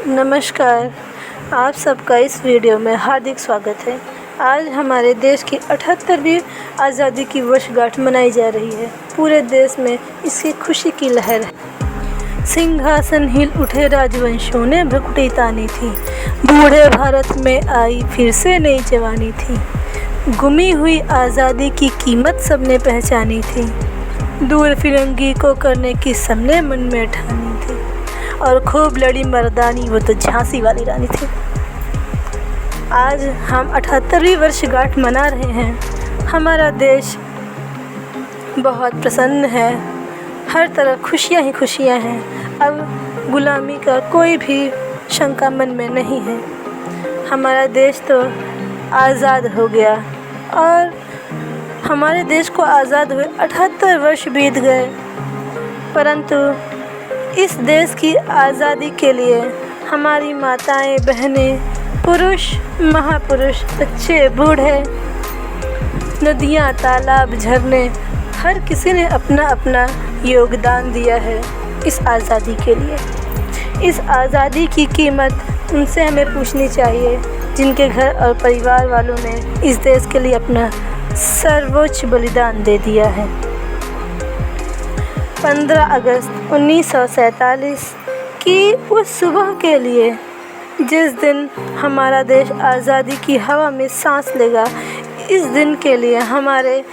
नमस्कार, आप सबका इस वीडियो में हार्दिक स्वागत है। आज हमारे देश की 78वीं आज़ादी की वर्षगांठ मनाई जा रही है। पूरे देश में इसकी खुशी की लहर है। सिंहासन हिल उठे राजवंशों ने भ्रुकुटी तानी थी। बूढ़े भारत में आई फिर से नई जवानी थी। गुमी हुई आज़ादी की कीमत सबने पहचानी थी। दूर फिरंगी को करने की सबने मन में ठानी थी। और खूब लड़ी मर्दानी, वो तो झांसी वाली रानी थी। आज हम 78वीं वर्षगांठ मना रहे हैं। हमारा देश बहुत प्रसन्न है। हर तरफ खुशियाँ ही खुशियाँ हैं। अब गुलामी का कोई भी शंका मन में नहीं है। हमारा देश तो आज़ाद हो गया और हमारे देश को आज़ाद हुए 78 वर्ष बीत गए, परंतु इस देश की आज़ादी के लिए हमारी माताएं, बहनें, पुरुष, महापुरुष, बच्चे, बूढ़े, नदियाँ, तालाब, झरने, हर किसी ने अपना अपना योगदान दिया है इस आज़ादी के लिए। इस आज़ादी की कीमत उनसे हमें पूछनी चाहिए जिनके घर और परिवार वालों ने इस देश के लिए अपना सर्वोच्च बलिदान दे दिया है। 15 अगस्त 1947 की उस सुबह के लिए, जिस दिन हमारा देश आज़ादी की हवा में सांस लेगा, इस दिन के लिए हमारे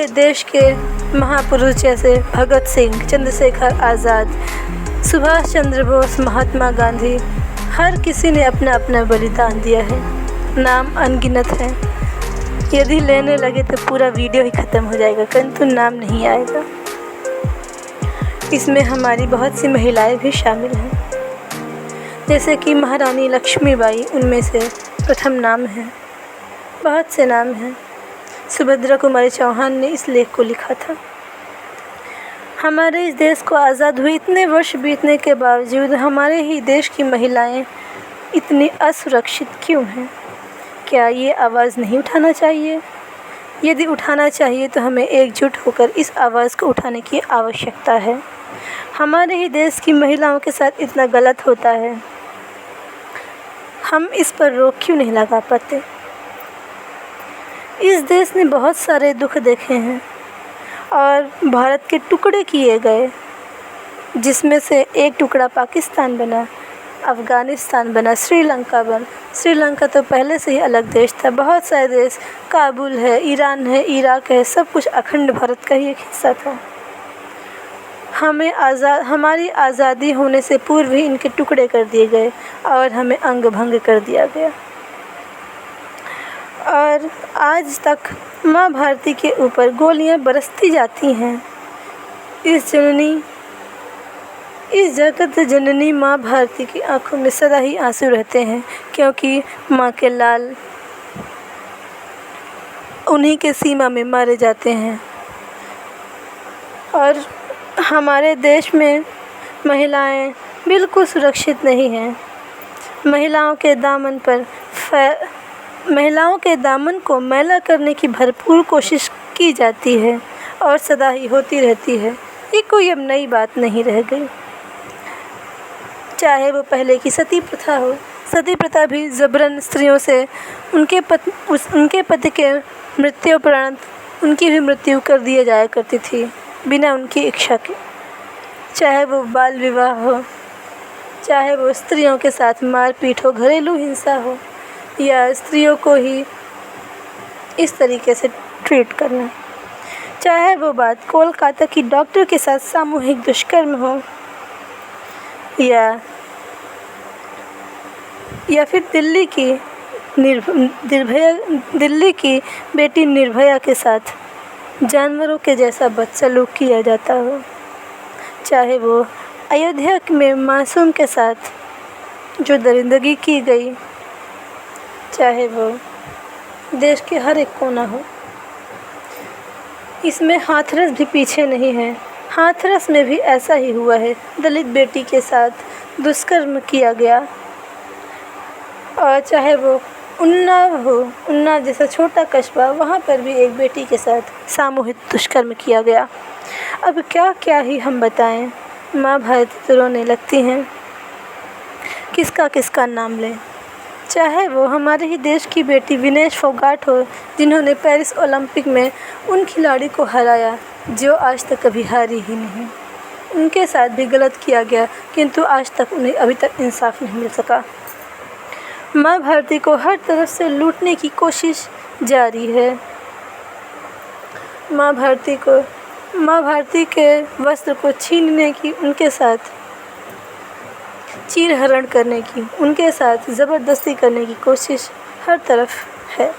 देश के महापुरुष जैसे भगत सिंह, चंद्रशेखर आज़ाद, सुभाष चंद्र बोस, महात्मा गांधी, हर किसी ने अपना अपना बलिदान दिया है। नाम अनगिनत हैं। यदि लेने लगे तो पूरा वीडियो ही ख़त्म हो जाएगा, किंतु नाम नहीं आएगा। इसमें हमारी बहुत सी महिलाएं भी शामिल हैं, जैसे कि महारानी लक्ष्मीबाई उनमें से प्रथम नाम है। बहुत से नाम हैं। सुभद्रा कुमारी चौहान ने इस लेख को लिखा था। हमारे इस देश को आज़ाद हुए इतने वर्ष बीतने के बावजूद हमारे ही देश की महिलाएं इतनी असुरक्षित क्यों हैं? क्या ये आवाज़ नहीं उठाना चाहिए? यदि उठाना चाहिए तो हमें एकजुट होकर इस आवाज़ को उठाने की आवश्यकता है। हमारे ही देश की महिलाओं के साथ इतना गलत होता है, हम इस पर रोक क्यों नहीं लगा पाते? इस देश ने बहुत सारे दुख देखे हैं और भारत के टुकड़े किए गए, जिसमें से एक टुकड़ा पाकिस्तान बना, अफ़गानिस्तान बना, श्रीलंका तो पहले से ही अलग देश था। बहुत सारे देश, काबुल है, ईरान है, इराक है, सब कुछ अखंड भारत का ही एक हिस्सा था। हमारी आज़ादी होने से पूर्व ही इनके टुकड़े कर दिए गए और हमें अंग भंग कर दिया गया। और आज तक माँ भारती के ऊपर गोलियां बरसती जाती हैं। इस जगत जननी माँ भारती की आंखों में सदा ही आंसू रहते हैं, क्योंकि माँ के लाल उन्हीं के सीमा में मारे जाते हैं। और हमारे देश में महिलाएं बिल्कुल सुरक्षित नहीं हैं। महिलाओं के दामन को मैला करने की भरपूर कोशिश की जाती है और सदा ही होती रहती है। ये कोई अब नई बात नहीं रह गई। चाहे वो पहले की सती प्रथा हो। सती प्रथा भी जबरन स्त्रियों से उनके पति के मृत्यु उपरांत उनकी भी मृत्यु कर दिया जाया करती थी, बिना उनकी इच्छा के। चाहे वो बाल विवाह हो, चाहे वो स्त्रियों के साथ मारपीट हो, घरेलू हिंसा हो, या स्त्रियों को ही इस तरीके से ट्रीट करना, चाहे वो बात कोलकाता की डॉक्टर के साथ सामूहिक दुष्कर्म हो, या फिर दिल्ली की बेटी निर्भया के साथ जानवरों के जैसा बदसलूक किया जाता हो, चाहे वो अयोध्या में मासूम के साथ जो दरिंदगी की गई, चाहे वो देश के हर एक कोना हो। इसमें हाथरस भी पीछे नहीं है। हाथरस में भी ऐसा ही हुआ है। दलित बेटी के साथ दुष्कर्म किया गया। और चाहे वो उन्नाव जैसा छोटा कस्बा, वहाँ पर भी एक बेटी के साथ सामूहिक दुष्कर्म किया गया। अब क्या क्या ही हम बताएं। माँ भारती तो रोने लगती हैं। किसका किसका नाम लें। चाहे वो हमारे ही देश की बेटी विनेश फोगाट हो, जिन्होंने पेरिस ओलंपिक में उन खिलाड़ी को हराया जो आज तक कभी हारी ही नहीं। उनके साथ भी गलत किया गया, किंतु आज तक उन्हें अभी तक इंसाफ नहीं मिल सका। माँ भारती को हर तरफ से लूटने की कोशिश जारी है। माँ भारती के वस्त्र को छीनने की, उनके साथ चीरहरण करने की, उनके साथ ज़बरदस्ती करने की कोशिश हर तरफ है।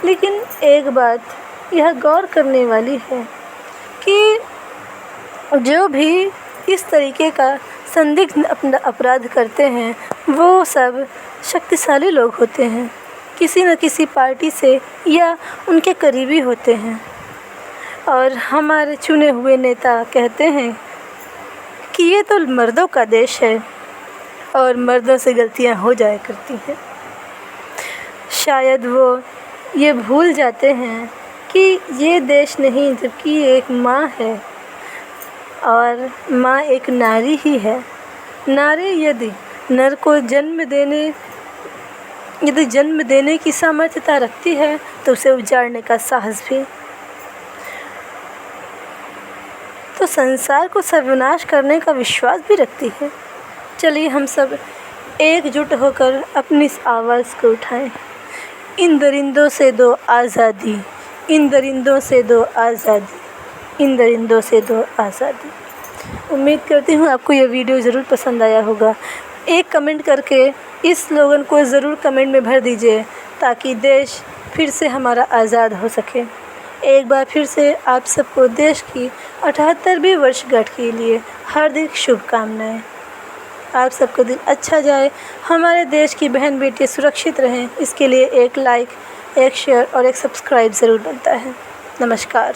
लेकिन एक बात यह गौर करने वाली है कि जो भी इस तरीके का संदिग्ध अपना अपराध करते हैं वो सब शक्तिशाली लोग होते हैं, किसी न किसी पार्टी से या उनके करीबी होते हैं। और हमारे चुने हुए नेता कहते हैं कि ये तो मर्दों का देश है और मर्दों से गलतियां हो जाया करती हैं। शायद वो ये भूल जाते हैं कि ये देश नहीं, जबकि ये एक माँ है और माँ एक नारी ही है। नारी यदि नर को जन्म देने की सामर्थ्यता रखती है तो उसे उजाड़ने का साहस भी। तो संसार को सर्वनाश करने का विश्वास भी रखती है। चलिए हम सब एकजुट होकर अपनी इस आवाज़ को उठाएं। इन दरिंदों से दो आज़ादी, इन दरिंदों से दो आज़ादी, इन दरिंदों से दो आज़ादी। उम्मीद करती हूँ आपको यह वीडियो ज़रूर पसंद आया होगा। एक कमेंट करके इस स्लोगन को ज़रूर कमेंट में भर दीजिए ताकि देश फिर से हमारा आज़ाद हो सके। एक बार फिर से आप सबको देश की 78वीं वर्षगांठ के लिए हार्दिक शुभकामनाएं। आप सबको दिन अच्छा जाए, हमारे देश की बहन बेटियां सुरक्षित रहें, इसके लिए एक लाइक, एक शेयर और एक सब्सक्राइब ज़रूर बनता है। नमस्कार।